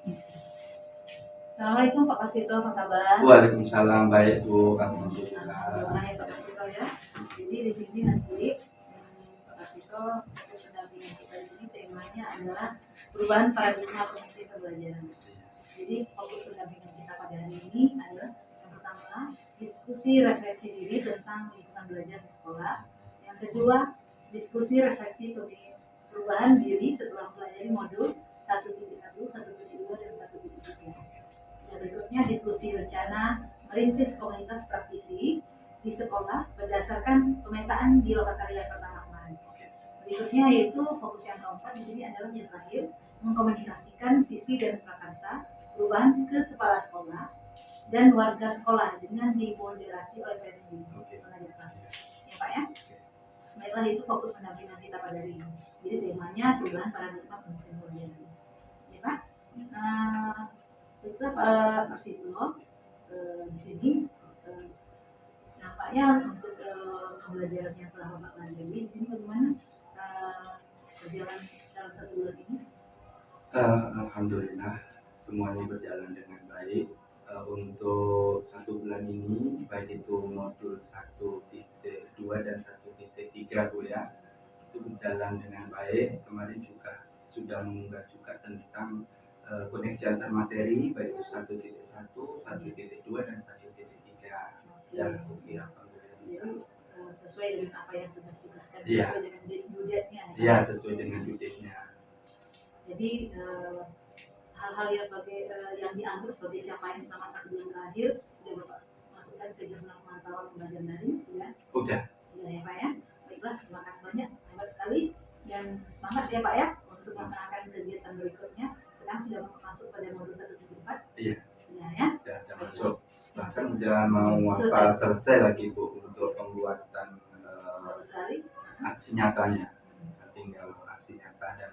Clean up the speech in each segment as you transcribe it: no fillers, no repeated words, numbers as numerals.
Assalamualaikum Pak Kasito, apa kabar? Waalaikumsalam, baik Bu. Alhamdulillah ya Pak Kasito ya. Jadi di sini nanti Pak Kasito fokus pendampingan kita di sini temanya adalah perubahan paradigma kognitif pembelajaran. Jadi fokus pendampingan kita pada hari ini adalah yang pertama diskusi refleksi diri tentang lingkungan belajar di sekolah. Yang kedua diskusi refleksi perubahan diri setelah mempelajari modul 1.1, 1.2 dan 1.3. Berikutnya diskusi rencana merintis komunitas praktisi di sekolah berdasarkan pemetaan di lokakarya pertama kemarin. Berikutnya yaitu fokus yang keempat di sini adalah yang terakhir mengkomunikasikan visi dan prakarsa perubahan ke kepala sekolah dan warga sekolah dengan dimoderasi oleh saya sendiri. Ya Pak ya. Baiklah, itu fokus pendampingan kita pada hari ini. Jadi temanya perubahan paradigma pembelajaran. Ya Pak. Baiklah Pak Marsito, di sini nampaknya untuk pembelajaran yang telah Bapak pelajari di sini bagaimana berjalan dalam 1 bulan ini? Alhamdulillah semuanya berjalan dengan baik. Untuk 1 bulan ini baik itu modul 1.2 dan 1.3 Bu ya, itu berjalan dengan baik. Kemarin juga sudah mengunggah juga tentang koneksi antar materi baik itu 1.1, 1.2 dan 1.3. Ya, alhamdulillah bisa. Sesuai dengan apa yang sudah ditugaskan, Iya. sesuai dengan due date-nya. Iya, sesuai dengan due date-nya. Jadi hal-hal yang dianggap sebagai capaian selama 1 bulan terakhir sudah Bapak masukkan ke jurnal pemantauan pembelajaran daring, ya? Sudah ya Pak ya. Baiklah, terima kasih banyak, hebat sekali dan semangat ya Pak ya untuk melaksanakan kegiatan berikutnya. Sekarang sudah masuk pada modul 1.4. Iya. Sudah ya? Sudah masuk. Bahkan udah mau selesai lagi Bu untuk pembuatan aksi nyatanya. Tinggal aksi nyata dan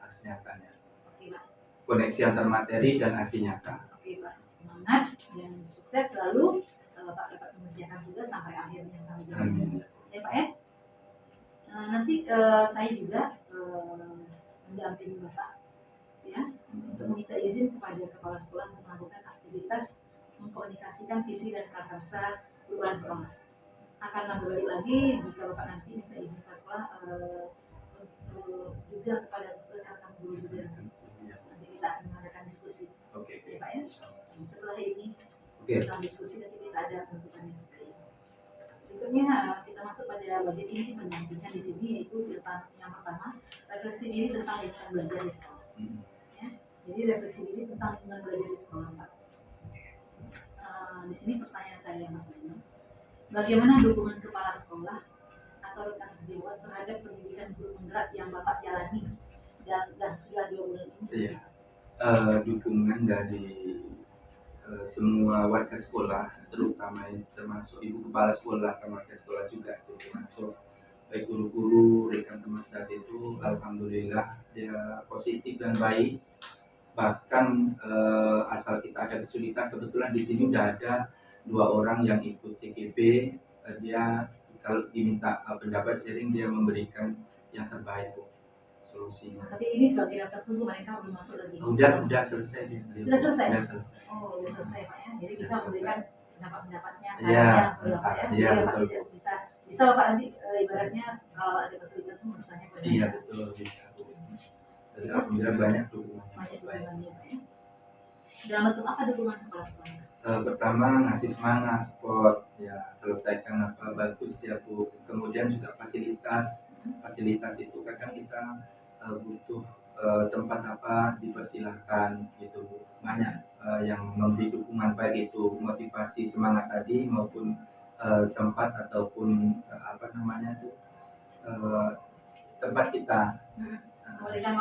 aksi nyatanya. Oke Pak. Koneksi antar materi dan aksi nyata. Oke Pak, semangat dan sukses selalu. Bapak dapat mengerjakan juga sampai akhirnya. Amin. Ya Pak ya. Nanti saya juga mendampingi Bapak ya untuk meminta izin kepada kepala sekolah untuk melakukan aktivitas mengkomunikasikan visi dan prakarsa perubahan sekolah. Akan kembali lagi jika Bapak nanti minta izin ke sekolah juga kepada rekan guru juga. Nanti kita akan mengadakan diskusi. Oke. Ya Pak ya. Setelah ini tentang diskusi nanti kita ada penentuan yang sekali. Berikutnya kita masuk pada bagian inti pendampingan di sini, yaitu yang pertama refleksi diri tentang lingkungan belajar di sekolah. Ya, jadi refleksi diri tentang lingkungan belajar di sekolah Pak. Di sini pertanyaan saya yang pertama, bagaimana dukungan kepala sekolah atau rekan sejawat terhadap pendidikan guru penggerak yang Bapak jalani dan sudah 2 bulan ini? Iya, dukungan dari semua warga sekolah, terutama termasuk ibu kepala sekolah, warga sekolah juga itu termasuk baik guru-guru, rekan teman saat itu, alhamdulillah dia positif dan baik. Bahkan asal kita ada kesulitan, kebetulan di sini udah ada 2 orang yang ikut CGP, dia kalau diminta pendapat sharing dia memberikan yang terbaik solusinya. Tapi ini sebagai daftar tunggu, mereka belum masuk lagi. Udah selesai dia. Sudah selesai? Sudah selesai. Oh, sudah selesai Pak ya. Jadi bisa memberikan pendapat-pendapatnya, sarannya Iya, Pak ya. Bisa Bapak nanti ibaratnya kalau ada kesulitan tuh bertanya pada. Iya, betul bisa. Jadi alhamdulillah banyak dukungan. Banyak dukungannya Pak ya. Dalam bentuk apa dukungan kepala sekolah? Pertama ngasih semangat, support, ya selesaikan apa bagus ya Bu. Kemudian juga fasilitas itu kadang kita butuh tempat apa dipersilahkan gitu Bu. Banyak yang memberi dukungan baik itu motivasi semangat tadi maupun tempat ataupun tempat kita. Memberikan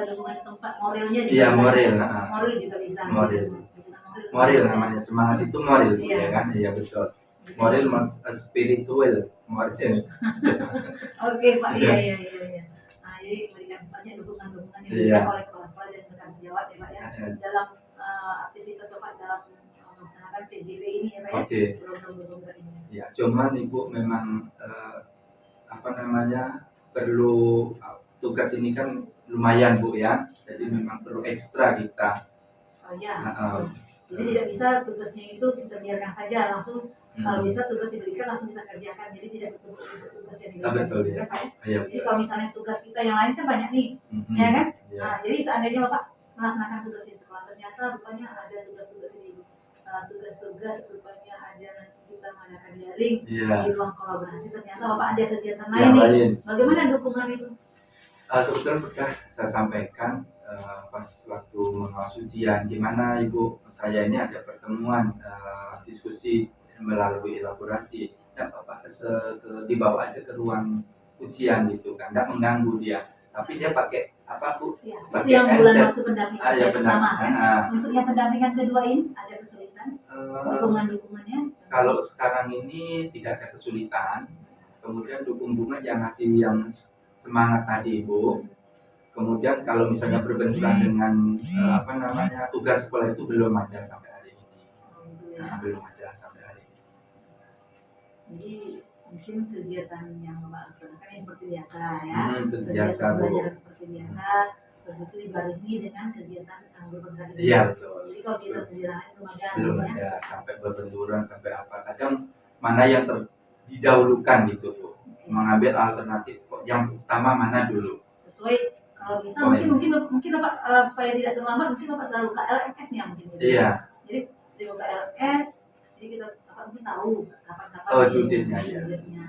dukungan tempat moralnya juga. Iya, moral. Moral juga bisa. Moral namanya, semangat itu moral, ya kan? Iya betul. Moral spiritual, moral. Oke Pak, iya. Nah, jadi memberikan banyak dukungan-dukungan yang diberikan oleh kepala sekolah dan rekan sejawat ya Pak ya, dalam aktivitas Bapak dalam melaksanakan PJB ini ya Pak ya. Oke. Ya, cuman Ibu memang perlu tugas ini kan lumayan Bu ya, jadi memang perlu ekstra kita. Oh ya. Heeh. Jadi tidak bisa tugasnya itu kita biarkan saja langsung. Kalau bisa tugas diberikan langsung kita kerjakan. Jadi tidak betul tugas yang diberikan. Betul ya. Iya, Jadi kalau misalnya tugas kita yang lain kan banyak nih, ya kan? Iya. Nah, jadi seandainya Bapak melaksanakan tugas di sekolah ternyata rupanya ada tugas-tugas ini, tugas-tugas rupanya ada nanti kita mengadakan daring Iya. di ruang kolaborasi, ternyata Bapak ada kegiatan lain Yang nih. lain. Bagaimana dukungan itu? Kebetulan sudah saya sampaikan pas waktu mengawas ujian, gimana Ibu, saya ini ada pertemuan diskusi melalui elaborasi, dan Bapak dibawa aja ke ruang ujian gitu kan, nggak mengganggu dia, tapi dia pakai apa Bu? Ya, itu Pakai yang bulan headset. waktu pendampingan Ya, saya benar. pertama kan. Untuk yang pendampingan kedua ini ada kesulitan dukungannya? Kalau sekarang ini tidak ada kesulitan, kemudian dukungan yang ngasih yang semangat tadi Ibu. Kemudian kalau misalnya berbenturan dengan tugas sekolah itu belum ada sampai hari ini. Belum ada sampai hari ini. Jadi mungkin kegiatan yang Bapak laksanakan yang seperti biasa ya. Biasa Bu. Belajar seperti biasa, begitu dibarengi dengan kegiatan bergerak. Iya betul. Jadi kalau kita kegiatan belum ada sampai berbenturan sampai apa. Kadang mana yang didahulukan gitu Bu. Mengambil alternatif yang utama mana dulu. Sesuai kalau bisa mungkin Bapak supaya tidak terlambat mungkin Bapak selalu buka LMS-nya mungkin gitu. Iya. Jadi sering buka LMS, jadi kita mungkin tahu kapan-kapan due date-nya ya.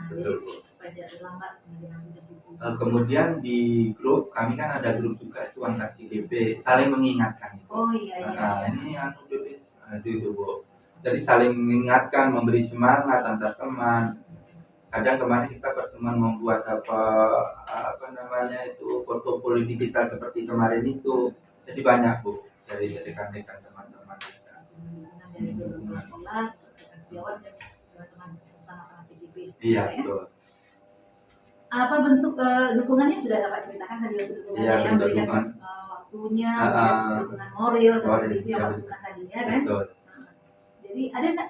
Betul Bu. Supaya tidak terlambat mengerjakan tugas itu. Kemudian di grup kami kan ada grup juga itu antar CGP saling mengingatkan itu. Oh iya. Ini itu Bu. Jadi saling mengingatkan, memberi semangat antar teman. Kadang kemarin kita pertemuan membuat portofolio digital seperti kemarin itu, jadi banyak Bu dari rekan-rekan teman-teman kita. Dari seluruh sekolah, sejawat dan teman-teman sama-sama CGP. Iya betul. Apa bentuk dukungannya sudah dapat ceritakan tadi untuk dukungannya yang memberikan waktunya, dukungan moral seperti itu yang Mas bukan tadi ya kan? Betul. Jadi ada nggak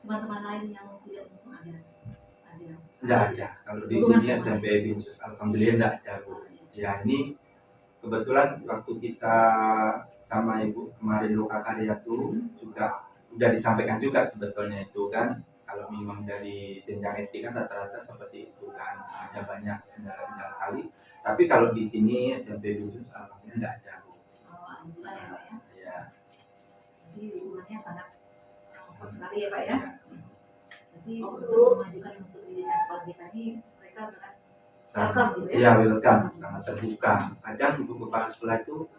teman-teman lain yang tidak mendukung ada? Tidak ada. Kalau di sini SMP Binsus alhamdulillah tidak ada Bu. Ya ini kebetulan waktu kita sama Ibu kemarin Loka Karya tuh juga udah disampaikan juga sebetulnya itu kan, kalau minimum dari jenjang SD kan rata-rata seperti itu kan, ada banyak kendala-kendala kali. Tapi kalau di sini SMP Binsus alhamdulillah tidak ada Bu. Alhamdulillah ya Pak ya. Iya. Jadi dukungannya sangat sekali ya Pak ya. Jadi untuk memajukan untuk pendidikan sekolah kita ini mereka sangat welcome gitu ya. Iya welcome, sangat terbuka. Kadang ibu kepala sekolah itu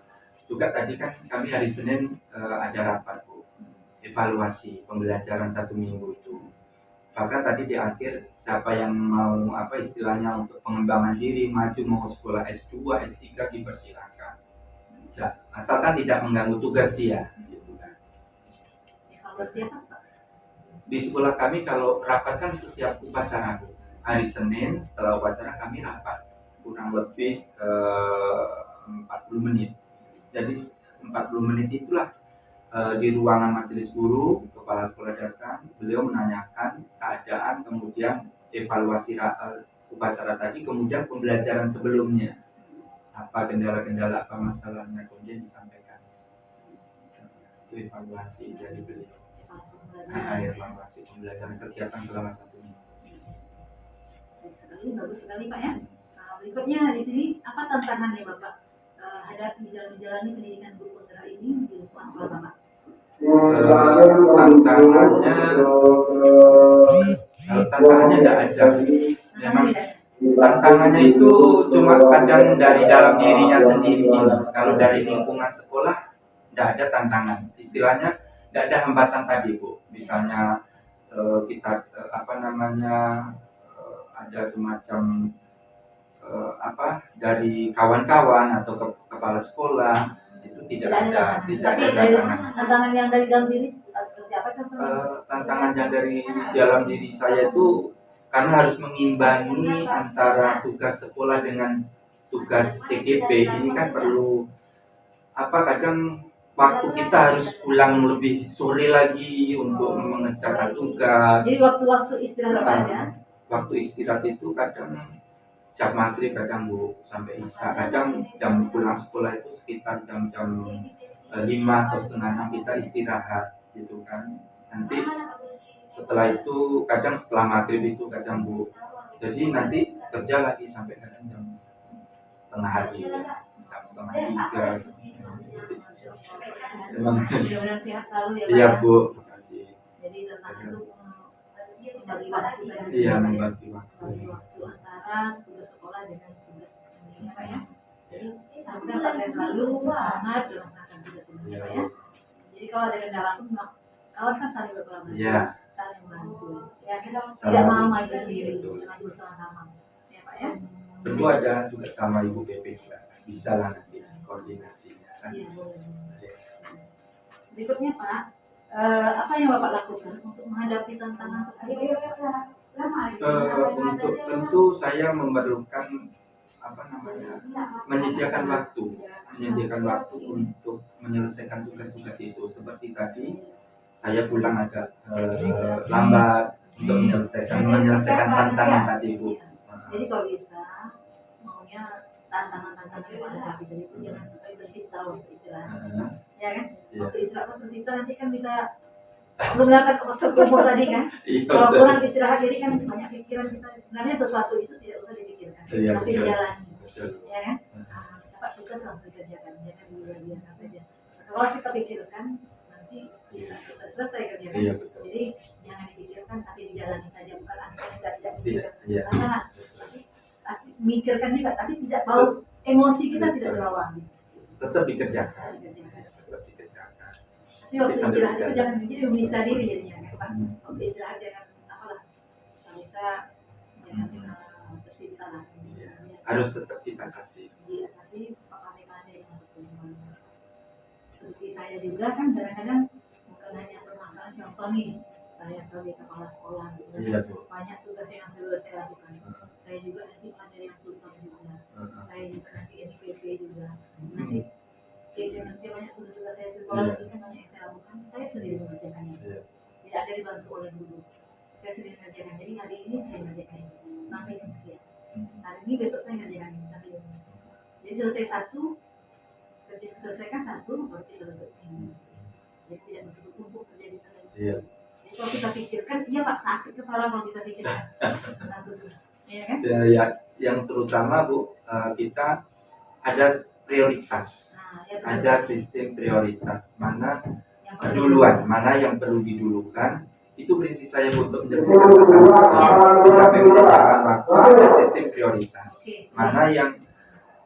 juga tadi kan kami hari Senin ada rapat Bu, evaluasi pembelajaran 1 minggu itu. Bahkan tadi di akhir siapa yang mau istilahnya untuk pengembangan diri maju mau sekolah S2, S3 dipersilakan. Nah, asalkan tidak mengganggu tugas dia. Gitu kan. Evaluasi apa Pak? Di sekolah kami kalau rapat kan setiap upacara Bu. Hari Senin setelah upacara kami rapat kurang lebih 40 menit. Jadi 40 menit itulah di ruangan majelis guru, kepala sekolah datang, beliau menanyakan keadaan, kemudian evaluasi upacara tadi, kemudian pembelajaran sebelumnya. Apa kendala-kendala, apa masalahnya, kemudian disampaikan. Itu evaluasi dari beliau. Evaluasi pembelajaran kegiatan selama 1 minggu. Bagus sekali Pak ya. Nah, berikutnya di sini apa tantangannya Bapak hadapi dalam menjalani pendidikan guru penggerak ini di lingkungan sekolah Bapak? Tantangannya tidak ada. Memang tantangannya itu cuma kadang dari dalam dirinya sendiri ini. Kalau dari lingkungan sekolah tidak ada tantangan. Istilahnya tidak ada hambatan tadi Bu. Misalnya kita ada semacam dari kawan-kawan atau kepala sekolah itu tidak ada tantangan yang dari dalam diri seperti apa contohnya? Tantangan yang dari dalam diri saya itu karena harus mengimbangi antara tugas sekolah dengan tugas CGP ini kan perlu kadang waktu kita harus pulang lebih sore lagi untuk mengerjakan tugas. Jadi waktu istirahat ada? Waktu istirahat itu kadang siap maghrib kadang Bu sampai isya, kadang jam pulang sekolah itu sekitar jam-jam 5 atau setengah 6 kita istirahat gitu kan. Nanti setelah itu kadang setelah maghrib itu kadang Bu, jadi nanti kerja lagi sampai kadang jam tengah hari, jam setengah 3. Memang Mudah-mudahan sehat selalu ya Pak. iya Ya. Bu, makasih. Jadi tantangan itu membagi waktu tadi. Iya, membagi waktu. Membagi waktu antara tugas sekolah dengan tugas ini ya Pak ya. Jadi mudah-mudahan Pak saya selalu semangat dalam melaksanakan tugas ini ya Pak ya. Jadi kalau ada kendala pun kawan kan saling berkolaborasi, Iya. saling membantu. Ya kita Saling tidak mau membantu. maju sendiri, Betul. kita maju bersama-sama. Ya Pak ya. Tentu ada juga sama Ibu PP juga, bisa lah nanti koordinasinya kan. Iya boleh. Iya. Berikutnya Pak, apa yang Bapak lakukan untuk menghadapi tantangan tersebut? Untuk tentu saya memerlukan menyediakan waktu untuk menyelesaikan tugas-tugas itu. Seperti tadi saya pulang agak lambat untuk menyelesaikan tantangan tadi Bu. Jadi kalau bisa maunya tantangan-tantangan yang Pak hadapi tadi itu jangan sampai tersita waktu istirahat. Ya kan? Iya. Waktu istirahat tersita nanti kan bisa menggunakan waktu kumpul tadi kan. Iya, Kalau betul. kurang istirahat jadi kan banyak pikiran kita. Sebenarnya sesuatu itu tidak usah dipikirkan, Iya, tapi betul. dijalani. Betul. Ya kan? Dapat tugas langsung dikerjakan, jangan dibiarkan saja. Kalau kita pikirkan nanti tidak selesai kerjakan. Iya, betul. Jadi jangan dipikirkan tapi dijalani saja, bukan artinya kita tidak Tidak, pikirkan. iya. Masalah. Tapi pasti mikirkan juga, tapi tidak mau emosi kita tidak terbawa. Tetap dikerjakan. Dikerjakan. Tetap dikerjakan. Tapi waktu Bisa istirahat itu berjalan. jangan jadi bisa diri jadinya kan Pak. Waktu istirahat jangan apalah, kalau bisa jangan tersita lah. Iya. Harus tetap kita kasih. Dia kasih pandai-pandai dengan pertemuan. Seperti saya juga kan kadang-kadang bukan hanya permasalahan contoh nih, saya sebagai kepala sekolah gitu kan, Iya, Bu. banyak tugas yang saya lakukan. Saya juga nanti ada yang tutor juga, saya juga nanti NPP juga, nanti nanti banyak tugas saya sekolah Iya. lagi kan banyak yang saya lakukan, saya sendiri mengerjakannya, Iya. tidak ada dibantu oleh guru, saya sendiri mengerjakan. Jadi hari ini saya mengerjakan ini sampai jam sekian, hari ini besok saya mengerjakan ini sampai jam ini. Jadi selesaikan satu baru kita tutup ini. Jadi tidak bertumpuk kerja di tangan. Iya. Jadi kalau kita pikirkan, iya Pak sakit kepala kalau kita pikirkan. Iya kan? Ya, yang terutama Bu, kita ada prioritas. Nah, ya, Ada sistem prioritas, mana yang perlu. duluan, mana yang perlu didulukan. Itu prinsip saya untuk menyelesaikan tantangan ini sampai menyediakan waktu. Ada sistem prioritas, Oke. mana yang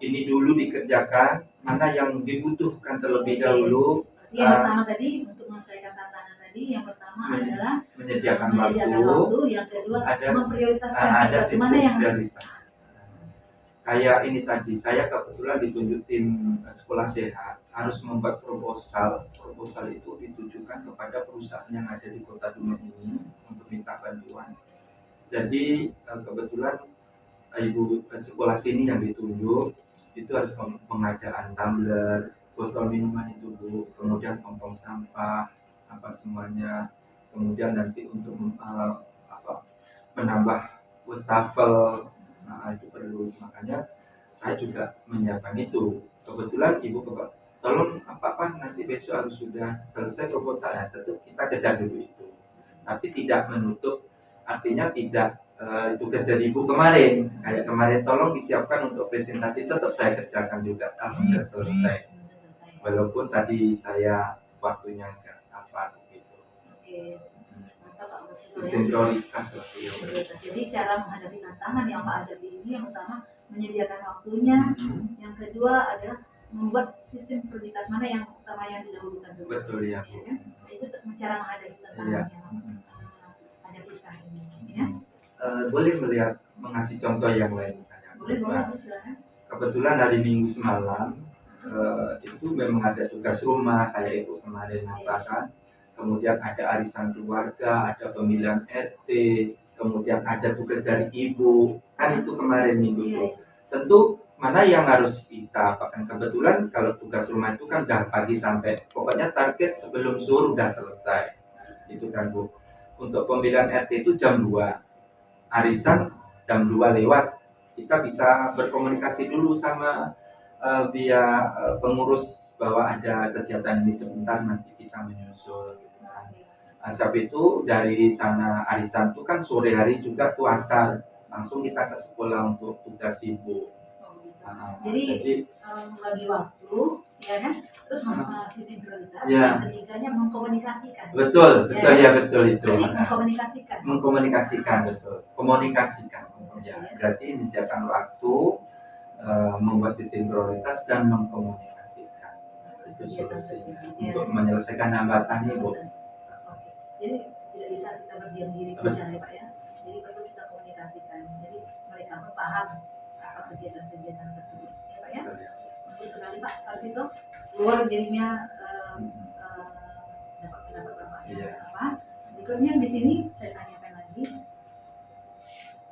ini dulu dikerjakan, mana yang dibutuhkan terlebih dahulu. Yang pertama tadi untuk menyelesaikan tantangan tadi, yang pertama adalah Menyediakan menyediakan waktu. waktu, yang kedua memprioritaskan Ada sesuatu sistem mana yang prioritas. Kayak ini tadi, saya kebetulan ditunjuk tim sekolah sehat, harus membuat proposal. Proposal itu ditujukan kepada perusahaan yang ada di Kota Dumai ini untuk minta bantuan. Jadi kebetulan ibu sekolah sini yang ditunjuk itu harus pengadaan tumbler, botol minuman itu Bu, kemudian tong sampah, apa semuanya, kemudian nanti untuk menambah wastafel. Nah, itu perlu, makanya saya juga menyiapkan itu. Kebetulan ibu tolong apa nanti besok harus sudah selesai proposalnya, tentu kita kejar dulu itu, tapi tidak menutup, artinya tidak tugas dari ibu kemarin, kayak kemarin tolong disiapkan untuk presentasi, tetap saya kerjakan juga, alhamdulillah selesai, walaupun tadi saya waktunya agak apa gitu. Oke. Mantap Pak. Sistem prioritas lah ya. Jadi cara menghadapi tantangan yang Pak hadapi ini yang pertama menyediakan waktunya, yang kedua adalah membuat sistem prioritas mana yang utama yang didahulukan dulu. Betul ya. Ya kan? Itu cara menghadapi tantangan Iya. yang hadapi sekarang ini. Ya? Boleh mengasih contoh yang lain misalnya. Boleh silakan. Kebetulan hari Minggu semalam itu memang ada tugas rumah kayak ibu kemarin katakan. Kemudian ada arisan keluarga, ada pemilihan RT, kemudian ada tugas dari ibu, kan itu kemarin minggu itu. Tentu mana yang harus kita apakan, kebetulan kalau tugas rumah itu kan udah pagi sampai, pokoknya target sebelum zuhur udah selesai, itu kan Bu. Untuk pemilihan RT itu jam 2, arisan jam 2 lewat, kita bisa berkomunikasi dulu sama via pengurus bahwa ada kegiatan ini sebentar, nanti kita menyusul gitu kan. Asap itu dari sana arisan itu kan sore hari juga tuh asar, langsung kita ke sekolah untuk tugas ibu. Oh, gitu. Nah, Jadi bagi waktu, ya kan? Terus sistem prioritas. Ya. Yang ketiganya mengkomunikasikan. Betul ya, betul itu. Jadi mengkomunikasikan. Mengkomunikasikan, betul. Komunikasikan. Ya, berarti menyediakan waktu, membuat sistem prioritas dan mengkomunikasikan. Itu solusinya untuk menyelesaikan hambatan ibu. Oke. Jadi tidak bisa kita berdiam diri saja ya Pak ya. Jadi perlu kita komunikasikan. Jadi mereka paham apa kegiatan-kegiatan tersebut ya Pak ya. Bagus sekali Pak. Harus itu keluar jadinya dapat pendapat Bapak. Apa? Berikutnya di sini saya tanyakan lagi.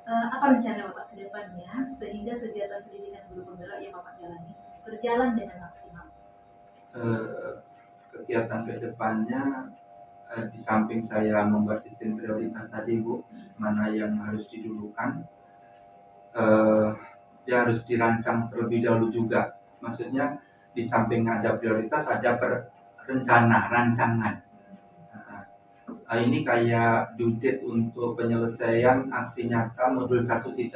Apa rencana Bapak ke depannya sehingga kegiatan pendidikan guru penggerak yang Bapak jalani berjalan dengan maksimal? Kegiatan ke depannya, di samping saya membuat sistem prioritas tadi Bu, mana yang harus didulukan, dia harus dirancang terlebih dahulu juga. Maksudnya di samping ada prioritas ada rancangan. Ini kayak due date untuk penyelesaian aksi nyata modul 1.4.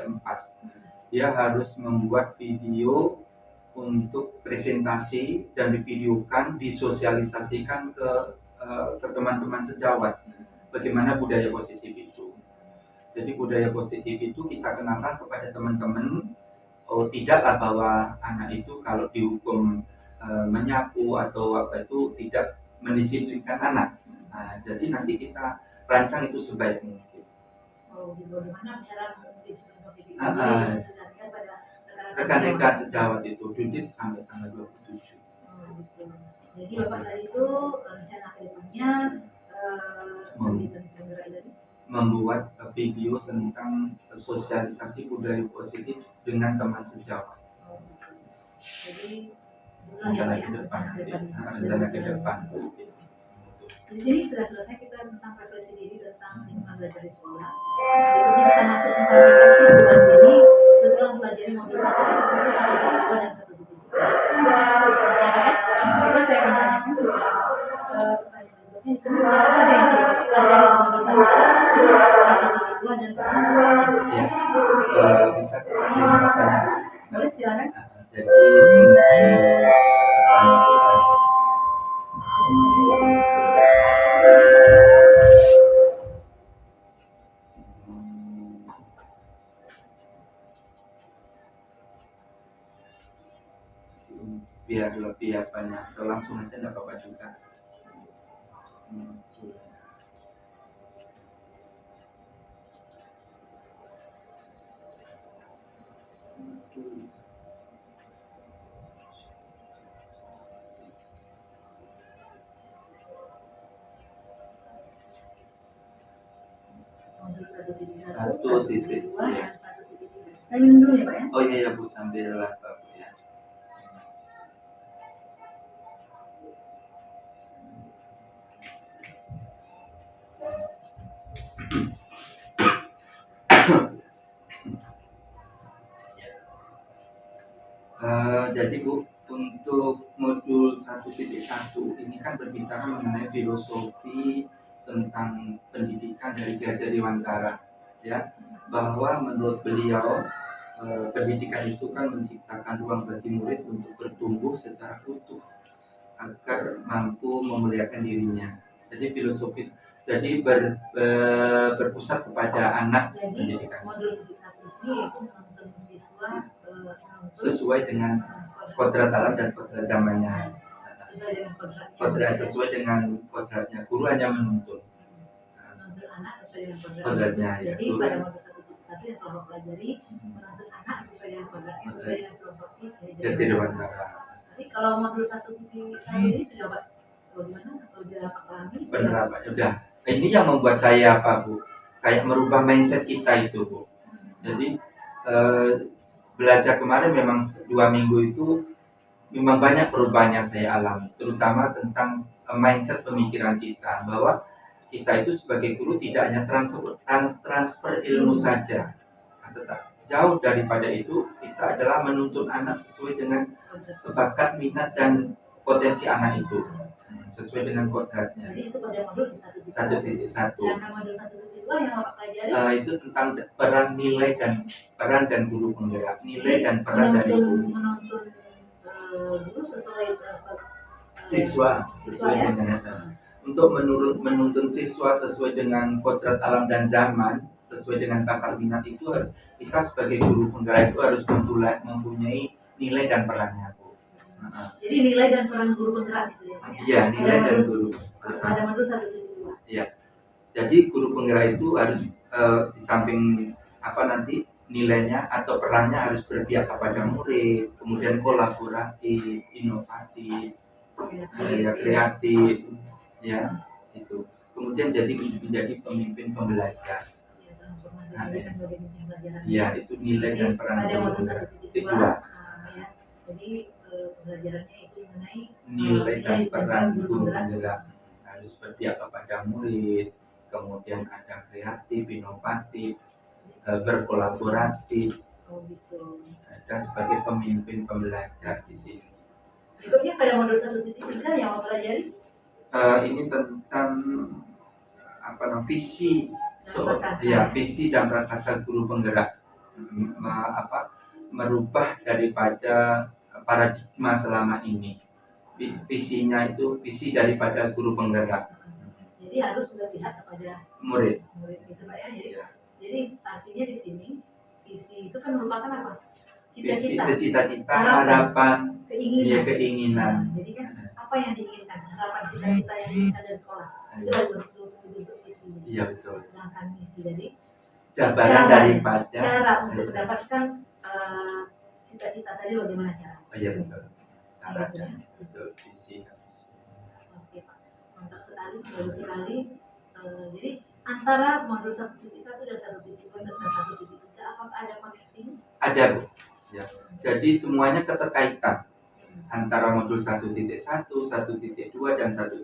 Dia harus membuat video untuk presentasi dan divideokan, disosialisasikan ke teman-teman sejawat bagaimana budaya positif itu. Jadi budaya positif itu kita kenalkan kepada teman-teman, tidaklah bahwa anak itu kalau dihukum menyapu atau apa itu tidak mendisiplinkan anak. Nah, jadi nanti kita rancang itu sebaik mungkin. Bagaimana cara mendisiplin positif ini disosialisasikan pada rekan-rekan sejawat itu dudit sampai tanggal 27. Gitu. Jadi Bapak tadi itu rencana ke depannya membuat video tentang sosialisasi budaya positif dengan teman sejawat. Jadi rencana ke depan. Di sini sudah selesai kita tentang refleksi diri tentang lingkungan belajar di sekolah. Berikutnya kita masuk tentang refleksi bulan diri setelah mempelajari modul 1, 1.2 dan 1.3. Ya kan? Kita saya akan tanyakan pertanyaan berikutnya di sini apa saja yang sudah dipelajari di modul 1.2 dan 1.3. Ya, bisa kita tanya. Boleh silakan. Jadi biar lebih banyak atau langsung aja nggak apa-apa juga. Modul 1.1, 1.2 dan 1.3. Saya minum dulu ya Pak ya. Oh iya Bu, sambil apa Bu ya. Jadi Bu, untuk modul 1.1 ini kan berbicara mengenai filosofi tentang pendidikan dari Ki Hajar Dewantara, ya, bahwa menurut beliau pendidikan itu kan menciptakan ruang bagi murid untuk bertumbuh secara utuh agar mampu memuliakan dirinya. Jadi filosofi jadi berpusat kepada anak. Jadi pendidikan. Modul 1 ini yaitu menuntun siswa sesuai dengan kodrat alam dan kodrat zamannya. Sesuai dengan kodratnya. Guru hanya menuntun. Menuntun anak sesuai dengan kodratnya. Jadi pada modul 1.1 yang telah mempelajari menuntun anak sesuai dengan kodratnya, sesuai dengan filosofi Hajar Dewantara. Jadi kalau modul 1.1 ini sudah Pak, bagaimana? Sudah pahami? Benar Pak, sudah. Ini yang membuat saya apa Bu? Kayak merubah mindset kita itu Bu. Jadi belajar kemarin memang 2 minggu itu memang banyak perubahan yang saya alami, terutama tentang mindset pemikiran kita, bahwa kita itu sebagai guru tidak hanya transfer ilmu saja, jauh daripada itu, kita adalah menuntun anak sesuai dengan bakat, minat dan potensi anak itu, sesuai dengan kodratnya. Jadi itu pada modul di 1.1. 1.1. Sedangkan modul 1.2 yang Bapak pelajari Itu tentang peran nilai dan guru penggerak, nilai dan peran dari guru. menuntun guru sesuai Siswa sesuai ya? dengan untuk menuntun siswa sesuai dengan kodrat alam dan zaman, sesuai dengan bakat minat itu, kita sebagai guru penggerak itu harus mempunyai nilai dan perannya, Bu. Jadi nilai dan peran guru penggerak itu ya, Pak? Iya, nilai dan guru. Ada modul 1.2. Iya. Jadi guru penggerak itu harus di samping nanti nilainya atau perannya harus berpihak kepada murid, kemudian kolaboratif, inovatif, kreatif, ya itu. Kemudian menjadi pemimpin pembelajar. Iya, itu nilai dan peran pada guru modul penggerak. 1.2. Ya. Jadi pembelajarannya itu mengenai nilai dan peran guru penggerak harus berpihak kepada murid, kemudian ada kreatif, inovatif, berkolaboratif, dan sebagai pemimpin pembelajar di sini. Berikutnya pada modul 1.3 yang mau pelajari, ini tentang visi, visi dan prakasa guru penggerak, merubah daripada paradigma selama ini. Visinya itu visi daripada guru penggerak. Jadi harus berpihak kepada murid itu Pak ya. Jadi artinya di sini visi itu kan merupakan apa? Cita-cita, harapan, keinginan. Jadi kan apa yang diinginkan, harapan, cita-cita yang diinginkan dari sekolah itu adalah bentuk visi. Iya betul. Sedangkan misi jadi jabaran daripada cara untuk mendapatkan cita-cita tadi bagaimana cara? Iya betul. Caranya betul, visi. Oke Pak, mantap sekali, bagus sekali. Jadi antara modul 1.1 dan 1.2 serta 1.3 apakah ada koneksinya? Ada, Bu. Ya. Jadi semuanya keterkaitan antara modul 1.1, 1.2 dan 1.3.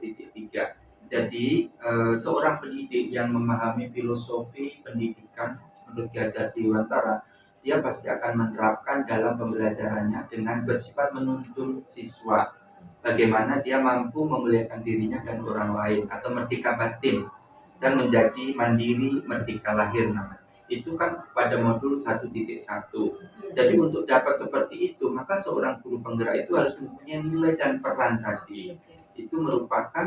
Jadi seorang pendidik yang memahami filosofi pendidikan menurut Ki Hajar Dewantara, dia pasti akan menerapkan dalam pembelajarannya dengan bersifat menuntun siswa. Bagaimana dia mampu memuliakan dirinya dan orang lain atau merdeka batin dan menjadi mandiri merdeka lahir namanya. Itu kan pada modul 1.1. Jadi untuk dapat seperti itu, maka seorang guru penggerak itu harus mempunyai nilai dan peran tadi. Itu merupakan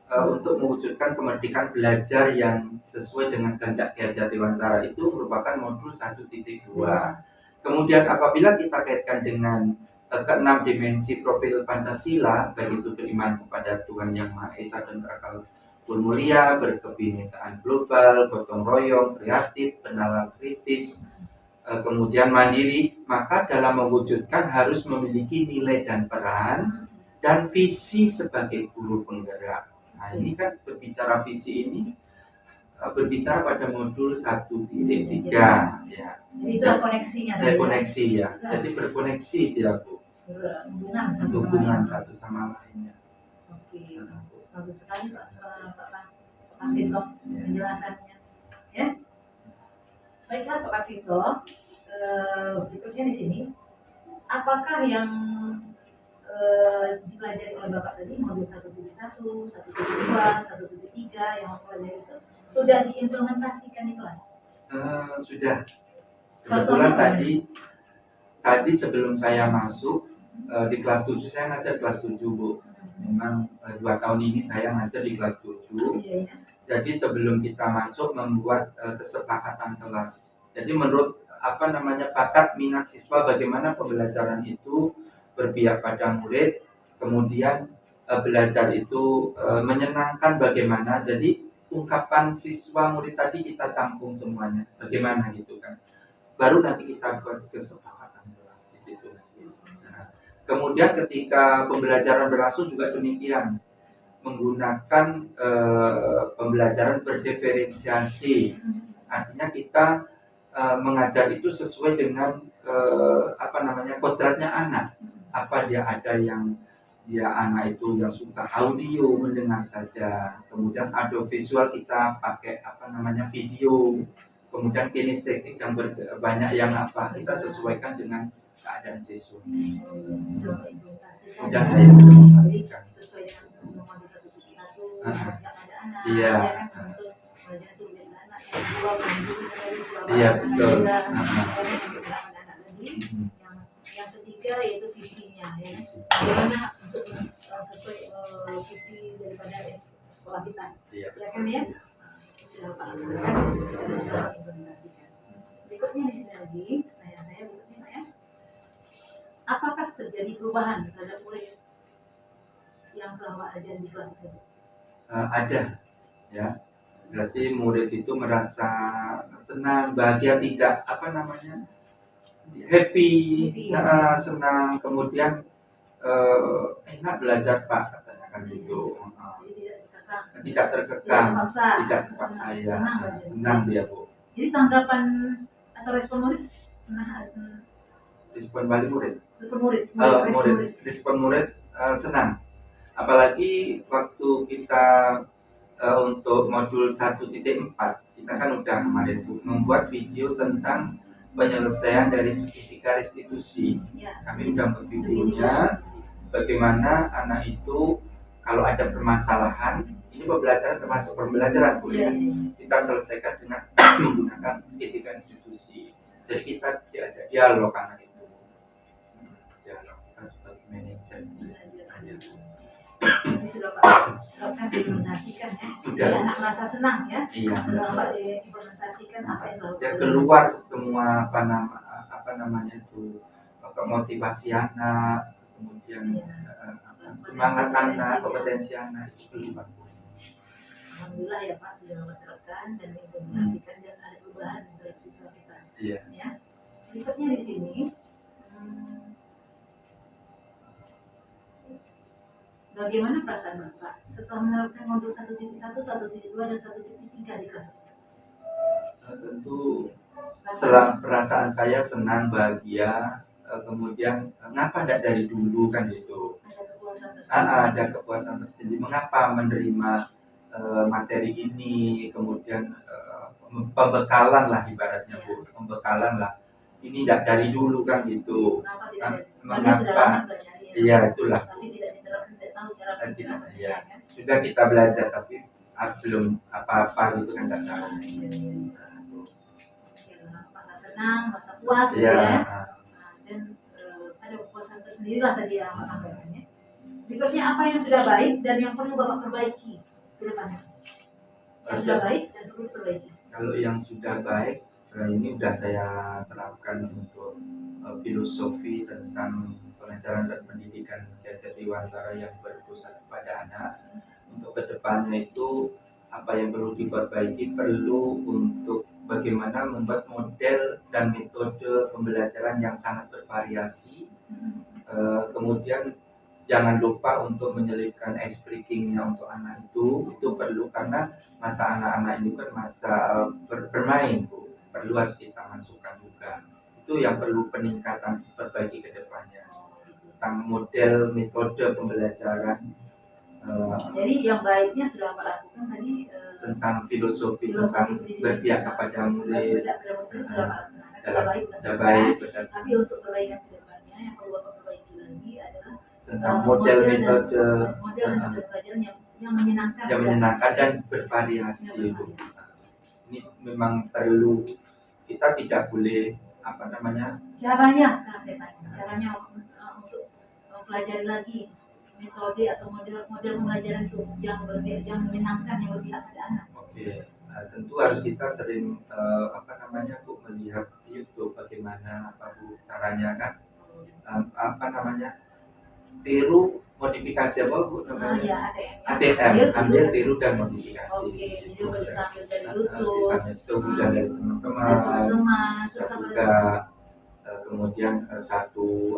untuk mewujudkan kemerdekaan belajar yang sesuai dengan kehendak Ki Hajar Dewantara, itu merupakan modul 1.2. Kemudian apabila kita kaitkan dengan keenam dimensi profil Pancasila, baik itu beriman kepada Tuhan Yang Maha Esa dan berakal mulia, berkebinekaan global, gotong royong, kreatif, bernalar kritis, kemudian mandiri, maka dalam mewujudkan harus memiliki nilai dan peran dan visi sebagai guru penggerak. Nah ini kan berbicara visi ini berbicara pada modul 1.3 ya. Jadi itu koneksinya. Koneksi ya. Jadi berkoneksi dia Bu. Hubungan satu sama lainnya. Oke. Bagus sekali Pak Sito penjelasannya. Ya. Baiklah Pak Sito. Berikutnya di sini, apakah yang dipelajari oleh Bapak tadi modul 1.1, 1.2, 1.3 yang pelajari itu sudah diimplementasikan di kelas? Sudah. Kebetulan tadi sebelum saya masuk di kelas 7, saya ngajar kelas 7 Bu. Memang 2 tahun ini saya ngajar di kelas 7. Iya. Jadi sebelum kita masuk membuat kesepakatan kelas. Jadi menurut bakat minat siswa, bagaimana pembelajaran itu berpihak pada murid, kemudian belajar itu menyenangkan bagaimana. Jadi ungkapan siswa murid tadi kita tampung semuanya, bagaimana gitu kan. Baru nanti kita buat kesepakatan kelas di situ. Nah, kemudian ketika pembelajaran berlangsung juga demikian, menggunakan pembelajaran berdiferensiasi. Artinya kita mengajar itu sesuai dengan kodratnya anak. Apa dia ada yang anak itu yang suka audio mendengar saja, kemudian audio visual kita pakai video, kemudian kinestetik yang banyak yang apa kita sesuaikan dengan keadaan siswa. Sudah implementasikan. Sudah saya implementasikan. Sesuai dengan nomor 1.1 Ah, yang ada anak. iya. Ya kan untuk belajar itu dengan anak yang dua mandiri dari Iya, betul. anak lagi. Yang ketiga yaitu visinya ya. Bagaimana untuk sesuai visi daripada sekolah kita. Iya. Ya kan ya? Sudah Pak laksanakan dan sudah implementasikan. Berikutnya di sini lagi, pertanyaan saya berikutnya Pak ya. Apakah terjadi perubahan terhadap murid yang telah ada di kelas tersebut? Ada, ya. Berarti murid itu merasa senang, bahagia, tidak apa namanya, happy. Senang, kemudian enak belajar Pak katanya kan gitu. Jadi Tidak terkekang, tidak terpaksa ya. senang, Senang dia Bu. Jadi tanggapan atau respon murid Respon balik murid. Respon murid senang. Apalagi waktu kita untuk modul 1.4 kita kan udah kemarin Bu, membuat video tentang penyelesaian dari sertifikat restitusi. Kami udah membuat videonya bagaimana anak itu kalau ada permasalahan, ini pembelajaran termasuk pembelajaran Bu ya. Kita selesaikan dengan menggunakan sertifikat restitusi. Jadi kita diajak dialog anak itu. Dialog kita sebagai manajer. Ini sudah Pak diimplementasikan ya. Jadi anak merasa senang ya. Iya. Sudah Pak diimplementasikan apa yang lalu. Ya keluar semua apa namanya itu motivasi anak, kemudian semangat anak, kompetensi anak itu keluar. Alhamdulillah ya Pak sudah menerapkan dan diimplementasikan dan ada perubahan dari siswa kita. Iya. Ya. Berikutnya di sini. Bagaimana perasaan Bapak setelah menerapkan modul 1.1, 1.2, dan 1.3 di kelas? Tentu perasaan saya senang, bahagia, kemudian ngapa tidak dari dulu kan gitu. Ada kepuasan tersendiri. Mengapa menerima materi ini, kemudian pembekalan lah ibaratnya Bu, pembekalan lah. Ini tidak dari dulu kan gitu. Mengapa? Iya itulah. Iya. Sudah kita belajar tapi belum apa-apa gitu kan tidak tahu. Masa senang, masa puas ya. Dan ada kepuasan tersendiri lah tadi yang Mas sampaikan ya. Berikutnya apa yang sudah baik dan yang perlu Bapak perbaiki ke depannya? Yang sudah baik dan perlu diperbaiki. Kalau yang sudah baik ini sudah saya terapkan untuk filosofi tentang pengajaran dan pendidikan Yayasan Dewantara yang berpusat kepada anak. Untuk kedepannya itu apa yang perlu diperbaiki, perlu untuk bagaimana membuat model dan metode pembelajaran yang sangat bervariasi. Kemudian jangan lupa untuk menyelipkan ice breakingnya untuk anak itu perlu karena masa anak-anak ini kan masa bermain Bu, perlu harus kita masukkan juga. Itu yang perlu peningkatan perbaiki ke depannya tentang model metode pembelajaran. Jadi yang baiknya sudah Pak lakukan tadi tentang filosofi tentang berpihak kepada murid sudah baik. Tapi untuk perbaikan ke depannya yang perlu Bapak perbaiki lagi adalah tentang model metode pembelajaran yang menyenangkan dan bervariasi. Ini memang perlu, kita tidak boleh apa namanya caranya sekarang saya tanya caranya untuk mempelajari lagi metode atau model pembelajaran itu yang menyenangkan yang berpihak pada anak. Tentu harus kita sering Bu melihat YouTube bagaimana Bu caranya kan tiru modifikasi apa Bu namanya? ATM, ambil tiru dan modifikasi. Jadi bisa ambil dari YouTube, bisa dari teman-teman, bisa juga kemudian satu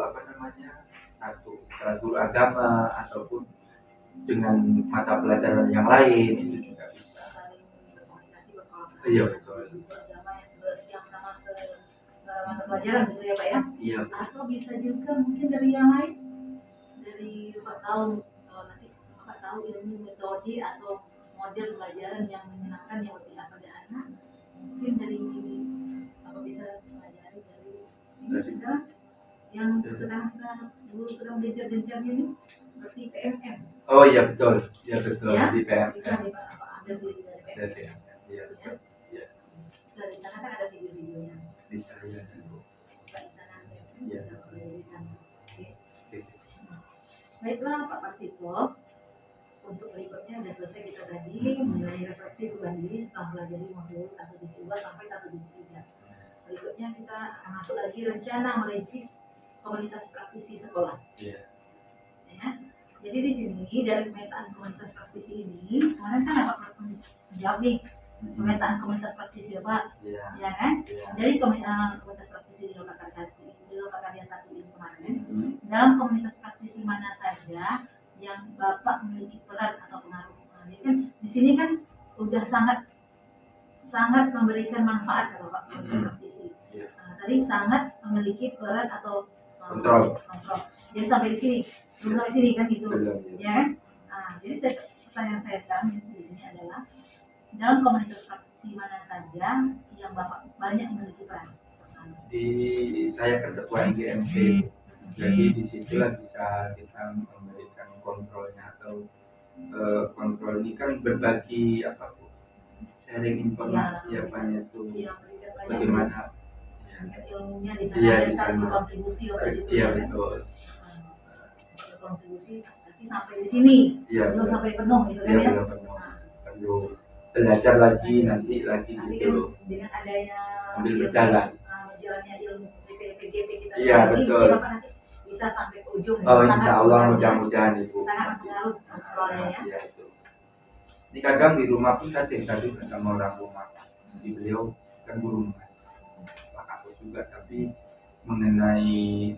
guru agama ataupun dengan mata pelajaran yang lain itu juga bisa. Saling berkomunikasi Iya betul. Agama yang sama mata pelajaran gitu ya Pak ya. Iya. Atau bisa juga mungkin dari yang lain, dari Bapak tahu nanti Bapak tahu ilmu metode atau model pelajaran yang menyenangkan yang berpihak pada anak, mungkin dari sekarang yang sekarang kita dulu sedang gencar-gencarnya ini seperti PMM. Oh iya betul, ya betul Ya, di PMM. bisa ambil dari PMM. Iya betul. Iya. Bisa di sana kan ada video-videonya. Bisa ya. Buka di sana PMM Iya. bisa belajar di sana. Oke. Oke. Baiklah Pak Marsito, untuk berikutnya sudah selesai kita tadi mengenai refleksi perubahan diri setelah belajar modul 1.2 sampai 1.3. Berikutnya kita akan masuk lagi rencana merintis komunitas praktisi sekolah. Iya. Ya. Jadi di sini dari pemetaan komunitas praktisi ini kemarin kan Bapak menjawab nih pemetaan komunitas praktisi Bapak, Iya. ya kan? Iya. Dari komunitas praktisi di Lokakarya 1 ini kemarin, dalam komunitas praktisi mana saja yang Bapak memiliki peran atau pengaruh? Jadi kan di sini kan udah sangat memberikan manfaat kalau Bapak komunitas praktisi. Tadi sangat memiliki peran atau kontrol. Jadi sampai di sini, belum sampai sini kan gitu, ya kan? Jadi pertanyaan saya sekarang di sini adalah dalam komunitas praktisi mana saja yang Bapak banyak memiliki peran? Saya kan ketua IGMP, jadi disitulah bisa kita memberikan kontrolnya atau kontrol ini kan berbagi apa bu, sharing informasi apanya itu bagaimana ilmunya di sana iya, ada di satu sana. kontribusi pada situ, Iya kan? betul. Kontribusi tapi sampai di sini Iya, belum sampai penuh gitu kan iya, ya? belum penuh. Perlu belajar lagi nanti Tapi gitu. kan dengan adanya Sambil berjalan. Berjalannya ilmu PGP kita Iya, ini, betul. Bapak nanti bisa sampai ke ujung. Oh insya Allah mudah-mudahan ibu. Sangat mempengaruhi kontrolnya ya. Iya itu. Ini kadang di rumah pun saya cerita juga sama orang rumah. Di beliau kan guru Pak aku juga, tapi mengenai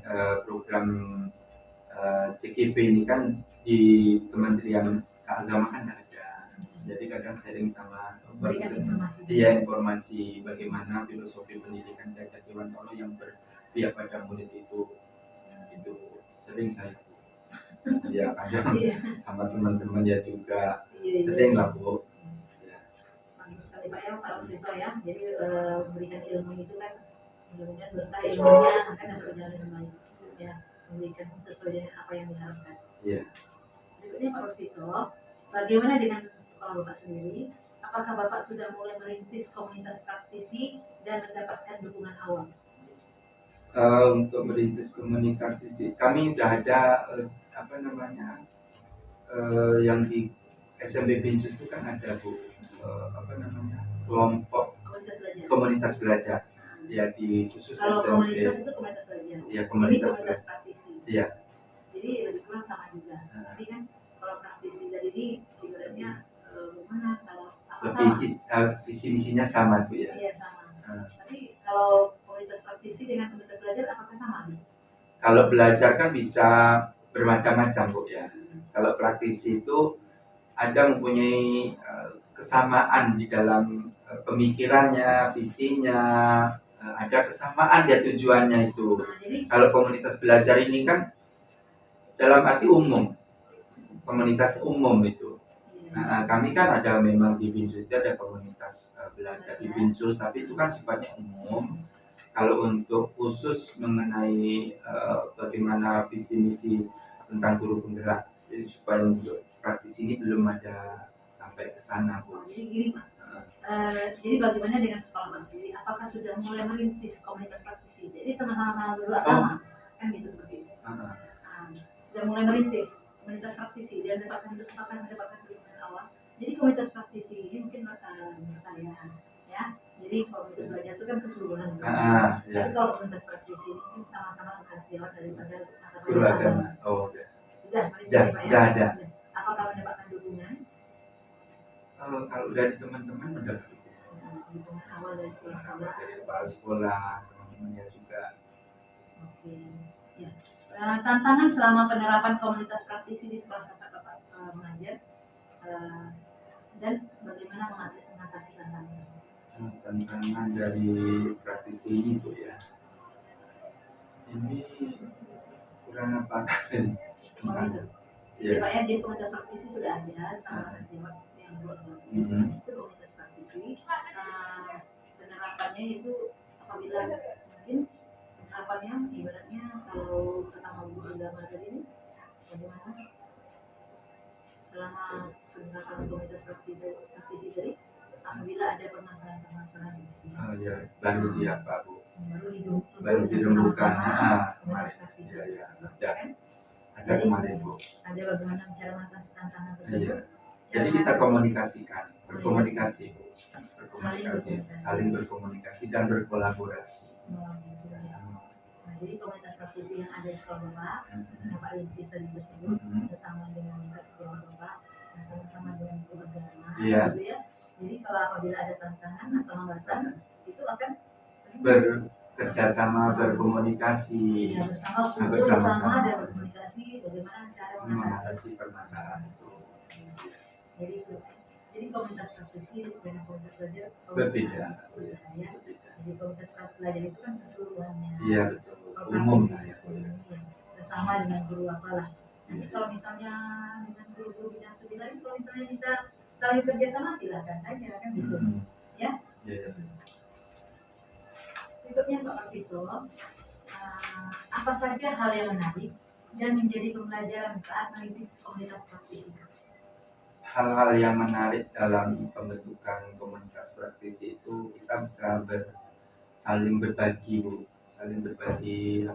program CKP ini kan di Kementerian Keagamaan ada. Jadi kadang sharing sama informasi bagaimana filosofi pendidikan Cacat Dewan Tolo yang berpihak pada murid itu sering saya ya kadang sama teman-teman ya juga sering lah bu. Bagus sekali Pak ya, Pak Rosito ya. Jadi memberikan ilmu itu kan mudah-mudahan berkah ilmunya akan berjalan dengan baik ya, memberikan sesuai dengan apa yang diharapkan. Iya. Berikutnya Pak Rosito, bagaimana dengan sekolah Bapak sendiri? Apakah Bapak sudah mulai merintis komunitas praktisi dan mendapatkan dukungan awal? Untuk merintis komunitas kami sudah ada yang di SMP Binsus itu kan ada bu kelompok komunitas belajar ya di khusus kalau SMP. Komunitas itu komunitas belajar. Iya komunitas praktisi. Iya. Jadi lebih kurang sama juga. Tapi kan kalau praktisi dari ini ibaratnya gimana kalau lebih visi misinya sama bu ya. Iya sama. Tapi kalau komunitas praktisi dengan komunitas belajar apakah sama? Kalau belajar kan bisa bermacam-macam bu ya. Kalau praktisi itu ada mempunyai kesamaan di dalam pemikirannya, visinya, ada kesamaan ya tujuannya itu. Kalau komunitas belajar ini kan dalam arti umum, komunitas umum itu. Nah, kami kan ada memang di Binsus ada komunitas belajar di Binsus, tapi itu kan sifatnya umum. Kalau untuk khusus mengenai bagaimana visi misi tentang guru penggerak, jadi supaya untuk praktisi ini belum ada sampai ke sana bu. Jadi gini Pak, jadi bagaimana dengan sekolah Mas sendiri? Apakah sudah mulai merintis komunitas praktisi? Jadi sama-sama beragama kan gitu seperti itu. Sudah mulai merintis komunitas praktisi dan mendapatkan dukungan awal. Jadi komunitas praktisi ini mungkin menurut saya ya. Jadi kalau bisa belajar itu kan keseluruhan. Tapi kalau komunitas praktisi ini mungkin sama-sama bukan siapa daripada guru agama. Oh udah. Sudah merintis Pak ya. Sudah ada. Apakah mendapatkan dukungan? Kalau dari teman-teman mendapat dukungan awal dari kepala sekolah, teman-temannya juga. Oke. Ya. Tantangan selama penerapan komunitas praktisi di sekolah tempat Bapak mengajar dan bagaimana mengatasi tantangan tersebut? Tantangan dari praktisi ini bu ya. Ini kurang apa kan? Ya Pak ya, jadi komunitas praktisi sudah ada sama siapa yang buat itu komunitas praktisi. Penerapannya itu apabila mungkin tahapannya ibaratnya kalau sesama guru agama tadi ini bagaimana selama penerapan komunitas praktisi tadi apabila ada permasalahan-permasalahan Ya, baru dia apa Bu? baru dirembukan. kemarin Ya, ada jadi kemarin Bu. ada bagaimana cara mengatasi tantangan Iya. tersebut. Jadi kita komunikasikan, berkomunikasi Bu. Saling berkomunikasi dan berkolaborasi. Nah, jadi komunitas praktisi yang ada di sekolah Bapak, Bapak Rintis tadi tersebut bersama dengan sekolah Bapak, sama-sama dengan guru agama, Iya. gitu ya. Jadi kalau apabila ada tantangan atau hambatan, itu akan bekerjasama, berkomunikasi, ya, bersama bersama-sama dan berkomunikasi bagaimana cara mengatasi permasalahan itu. Jadi itu. Jadi komunitas praktisi dengan komunitas belajar Berbeda. Ya. Jadi komunitas belajar itu kan keseluruhannya. Iya betul. Umum ya. Bersama dengan guru apalah. Jadi kalau misalnya dengan guru-guru bidang studi lain, kalau misalnya bisa saling kerjasama silakan saja kan gitu. Ya. Iya. Berikutnya Pak Kasito, apa saja hal yang menarik dan menjadi pembelajaran saat merintis komunitas praktisi? Hal-hal yang menarik dalam pembentukan komunitas praktisi itu kita bisa saling berbagi Bu, saling berbagi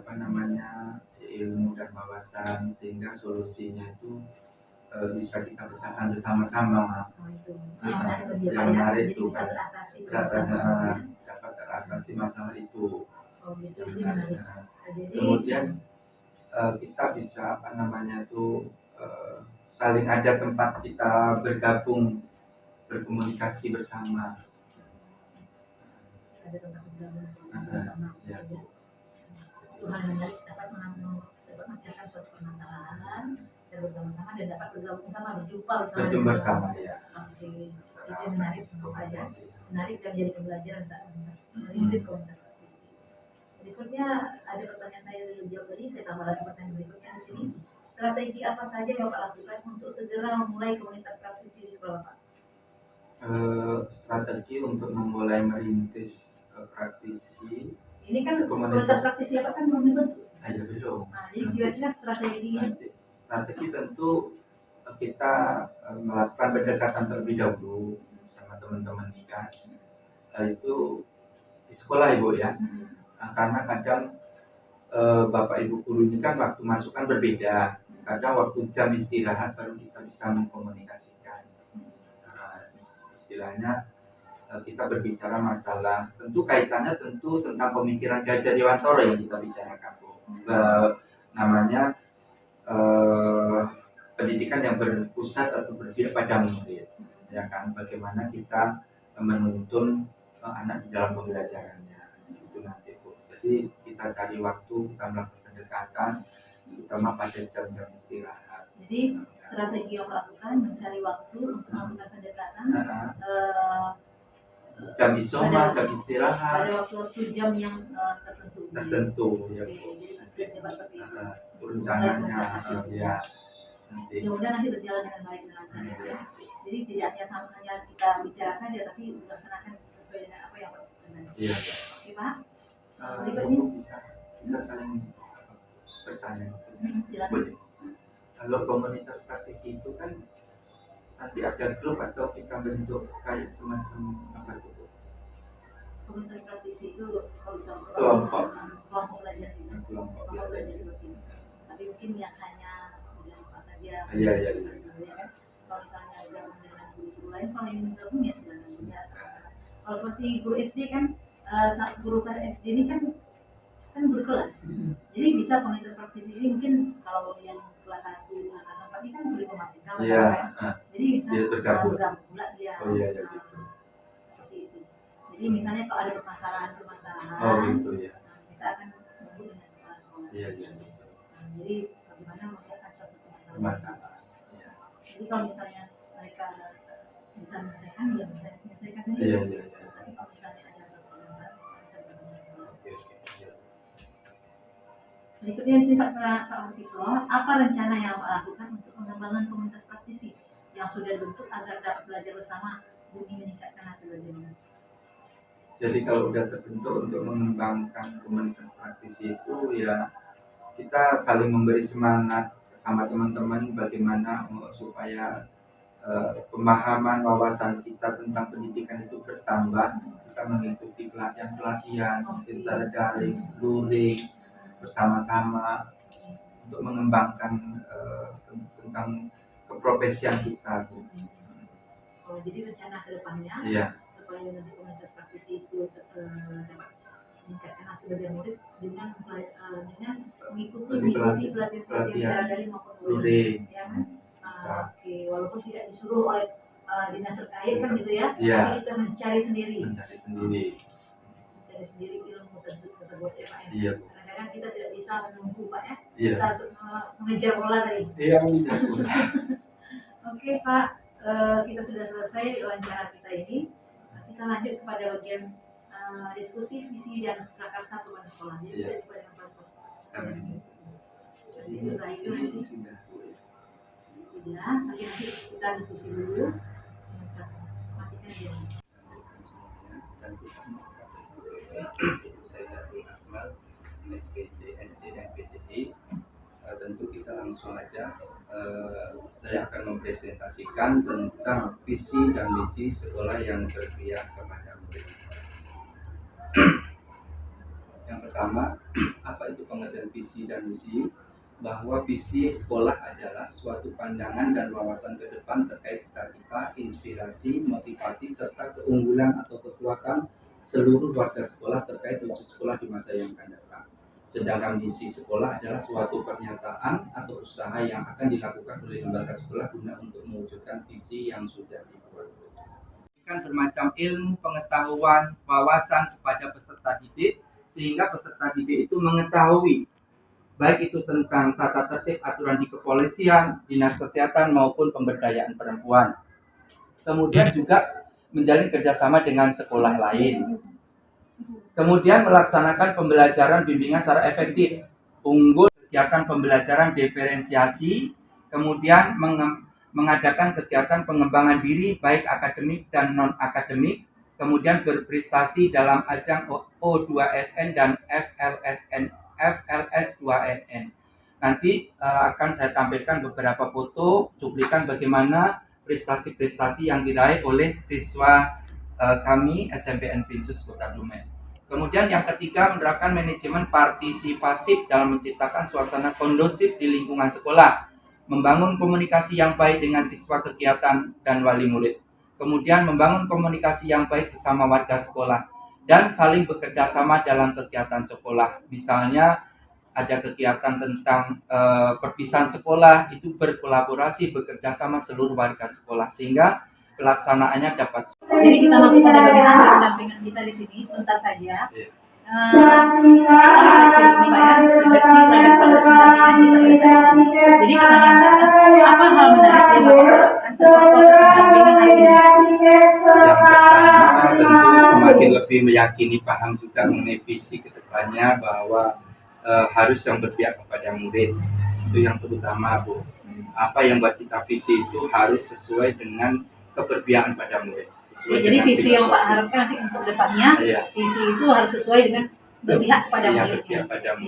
ilmu dan wawasan sehingga solusinya itu bisa kita pecahkan bersama-sama. Yang menarik itu kan dapat teratasi masalah itu. Kemudian kita bisa saling ada tempat kita bergabung, berkomunikasi bersama. Ada tempat bergabung bersama. Ya. Tuhan menarik dapat memecahkan suatu permasalahan secara bersama-sama dan dapat bergabung sama, berjumpa bersama. Ya. Oke. Itu menarik semua ya. Menarik dan menjadi pembelajaran saat merintis komunitas praktisi. Berikutnya ada pertanyaan saya yang dijawab tadi, saya tambah lagi pertanyaan berikutnya di sini. Strategi apa saja yang Bapak lakukan untuk segera memulai komunitas praktisi di sekolah Bapak? Strategi untuk memulai merintis praktisi. Ini kan komunitas praktisi apa kan belum dibentuk? Ayo belum. Nah, jadi kira-kira strategi tentu kita melakukan pendekatan terlebih dahulu sama teman-teman kita. Itu di sekolah Ibu ya. Karena kadang Bapak Ibu guru ini kan waktu masuk kan berbeda. Kadang waktu jam istirahat baru kita bisa mengkomunikasikan. Istilahnya kita berbicara masalah tentu kaitannya tentang pemikiran Gajah Dewantara yang kita bicarakan Bu. Pendidikan yang berpusat atau berpihak pada murid, ya kan? Bagaimana kita menuntun anak di dalam pembelajarannya itu nanti Bu. Jadi kita cari waktu, kita melakukan pendekatan, terutama pada jam-jam istirahat. Jadi strategi yang melakukan mencari waktu untuk melakukan pendekatan. Jam isoma, jam istirahat. Pada waktu-waktu jam yang tertentu. Ya. Jadi rencananya ya. Mudah-mudahan nanti berjalan dengan baik dan lancar ya. Jadi tidak hanya kita bicara saja, tapi melaksanakan sesuai dengan apa yang Pak sebutkan. Iya. Oke Pak. Berikutnya bisa kita saling bertanya. Silakan. Kalau komunitas praktisi itu kan nanti ada grup atau kita bentuk kayak semacam apa itu? Komunitas praktisi itu kalau bisa kelompok belajar gitu. Kelompok belajar seperti itu. Tapi mungkin yang hanya apa saja. Iya. Kalau misalnya gabung dengan guru lain, kalau ingin gabung ya silakan saja. Kalau seperti guru SD kan, guru kelas SD ini kan berkelas. Jadi bisa komunitas praktisi ini mungkin kalau yang kelas 1 dengan kelas 4 ini kan beri pematika. Iya. Jadi bisa bergabung pula dia. Oh iya. Seperti itu. Jadi misalnya kalau ada permasalahan, gitu ya. Kita akan menunggu dengan kepala sekolah. Iya. Jadi bagaimana memecahkan suatu masalah. Ya. Jadi kalau misalnya mereka bisa menyelesaikan, ya bisa menyelesaikan sendiri. Iya. Tapi kalau misalnya ada suatu masalah, bisa bergabung. Berikutnya sifat Pak Masito, apa rencana yang Pak lakukan untuk pengembangan komunitas praktisi yang sudah dibentuk agar dapat belajar bersama demi meningkatkan hasil belajarnya? Jadi kalau udah terbentuk untuk mengembangkan komunitas praktisi itu ya kita saling memberi semangat sama teman-teman bagaimana supaya pemahaman wawasan kita tentang pendidikan itu bertambah. Kita mengikuti pelatihan-pelatihan mungkin secara daring, luring bersama-sama untuk mengembangkan tentang keprofesian kita. Oh, jadi rencana ke depannya Iya. supaya nanti komunitas praktisi itu dapat meningkatkan hasil belajar murid dengan mengikuti pelatihan secara daring maupun luring, ya kan? Oke, walaupun tidak disuruh oleh dinas terkait kan gitu ya, tapi kita mencari sendiri ilmu tersebut ya Pak ya. Kadang-kadang kita tidak bisa menunggu Pak ya, kita harus mengejar bola tadi. Mengejar bola. Oke Pak, kita sudah selesai wawancara kita ini. Kita lanjut kepada bagian diskusi visi dan prakarsa perubahan sekolah. Jadi kita coba dengan Pak sekarang ini. Jadi setelah itu nanti sudah, nanti kita diskusi dulu. Matikan dia. Dan saya dari Akmal, SPD, SDM, PDI. Tentu kita langsung aja. Saya akan mempresentasikan tentang visi dan misi sekolah yang berpihak kepada murid. Yang pertama, apa itu pengertian visi dan misi? Bahwa visi sekolah adalah suatu pandangan dan wawasan ke depan terkait cita-cita, inspirasi, motivasi, serta keunggulan atau kekuatan seluruh warga sekolah terkait wujud sekolah di masa yang akan datang. Sedangkan misi sekolah adalah suatu pernyataan atau usaha yang akan dilakukan oleh lembaga sekolah guna untuk mewujudkan visi yang sudah dibuat. Bermacam ilmu, pengetahuan, wawasan kepada peserta didik, sehingga peserta didik itu mengetahui baik itu tentang tata tertib aturan di kepolisian, dinas kesehatan maupun pemberdayaan perempuan. Kemudian juga menjalin kerjasama dengan sekolah lain. Kemudian melaksanakan pembelajaran bimbingan secara efektif, unggul kegiatan pembelajaran diferensiasi, kemudian mengadakan kegiatan pengembangan diri baik akademik dan non-akademik, kemudian berprestasi dalam ajang O2SN dan FLS2NN. Nanti akan saya tampilkan beberapa foto cuplikan bagaimana prestasi-prestasi yang diraih oleh siswa kami SMPN Pinsus Kota Dumai. Kemudian yang ketiga, menerapkan manajemen partisipasi dalam menciptakan suasana kondusif di lingkungan sekolah, membangun komunikasi yang baik dengan siswa kegiatan dan wali murid. Kemudian membangun komunikasi yang baik sesama warga sekolah dan saling bekerja sama dalam kegiatan sekolah. Misalnya ada kegiatan tentang perpisahan sekolah, itu berkolaborasi bekerja sama seluruh warga sekolah sehingga pelaksanaannya dapat. Jadi kita langsung pada bagian akhir pendampingan kita di sini sebentar saja. Refleksi di sini Pak ya, refleksi terhadap proses pendampingan kita pada saat ini. Jadi pertanyaan saya, apa hal menarik yang Bapak dapatkan setelah proses pendampingan hari ini? Yang pertama tentu semakin lebih meyakini paham juga mengenai visi kedepannya bahwa harus yang berpihak kepada murid. Itu yang terutama Bu. Apa yang buat kita visi itu harus sesuai dengan keberpihakan pada murid. Jadi visi yang Pak harapkan nanti untuk depannya, visi itu harus sesuai dengan berpihak kepada murid.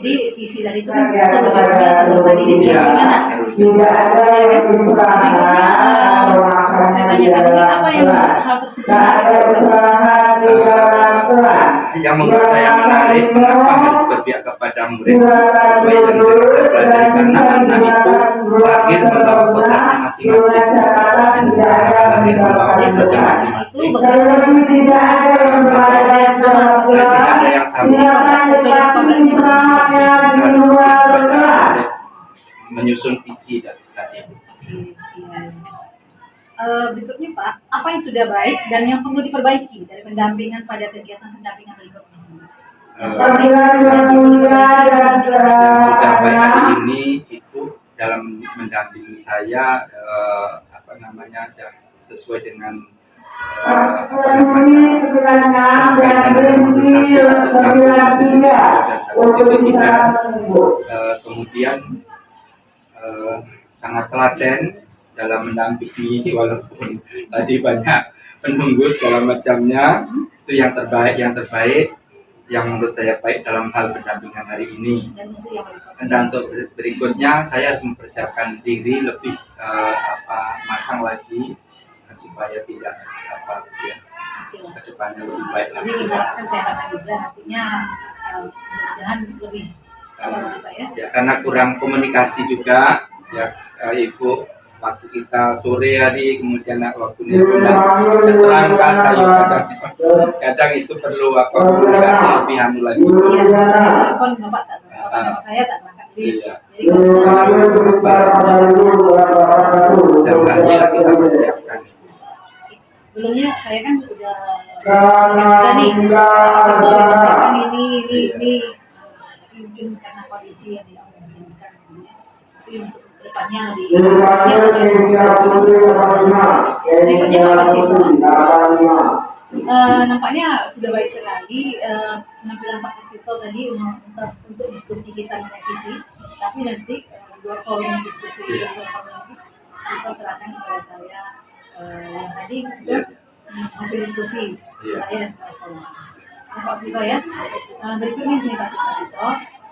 Jadi visi dari itu kan terwujudnya peserta didik bagaimana? Berikutnya saya tanyakan ini apa yang membuat hal tersebut yang membuat saya menarik kenapa harus berpihak kepada murid sesuai yang saya pelajari karena anak itu lahir membawa kodratnya masing-masing dan lahir membawa kodratnya masing-masing tidak ada yang sama sesuai kodratnya masing-masing menyusun visi dari tadi. Berikutnya Pak, apa yang sudah baik dan yang perlu diperbaiki dari pendampingan pada kegiatan pendampingan berikutnya? Yang sudah baik hari ini itu dalam mendampingi saya sesuai dengan kaitan dengan kemudian sangat telaten dalam mendampingi walaupun tadi banyak penunggu segala macamnya, Itu yang terbaik yang menurut saya baik dalam hal pendampingan hari ini. Dan itu yang berikutnya. Dan untuk berikutnya saya harus mempersiapkan diri lebih matang lagi supaya tidak ya, kedepannya lebih baik lagi. Jadi kesehatan juga artinya mudah-mudahan lebih Pak ya. Ya, karena kurang komunikasi juga ya, Ibu, waktu kita sore hari kemudian waktu nelpon dan terangkan saya kadang itu perlu komunikasi lebih anu lagi. Iya, saya telepon Bapak tak terangkat, saya tak terangkat. Jadi kalau hanya kita persiapkan. Sebelumnya saya kan udah nih, siapkan ini. Tapi mungkin karena kondisi yang tidak memungkinkan, tapi untuk depannya lebih siap. Berikutnya Pak Situ, nampaknya sudah baik sekali penampilan Pak Situ tadi untuk diskusi kita merevisi. Tapi nanti dua forum diskusi kita serahkan kepada saya. Yang tadi hasil diskusi saya dan Pak Sito. Pak Sito ya. Berikutnya saya kasih Pak Sito.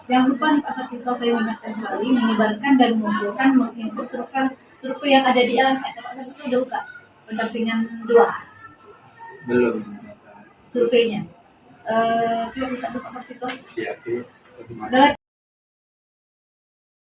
Jangan lupa Pak Sito, saya ingatkan kembali menyebarkan dan mengumpulkan menginput survei yang ada di LMS. Apakah itu sudah buka pendampingan 2? Belum. Surveinya. Coba kita buka Pak Sito. Iya,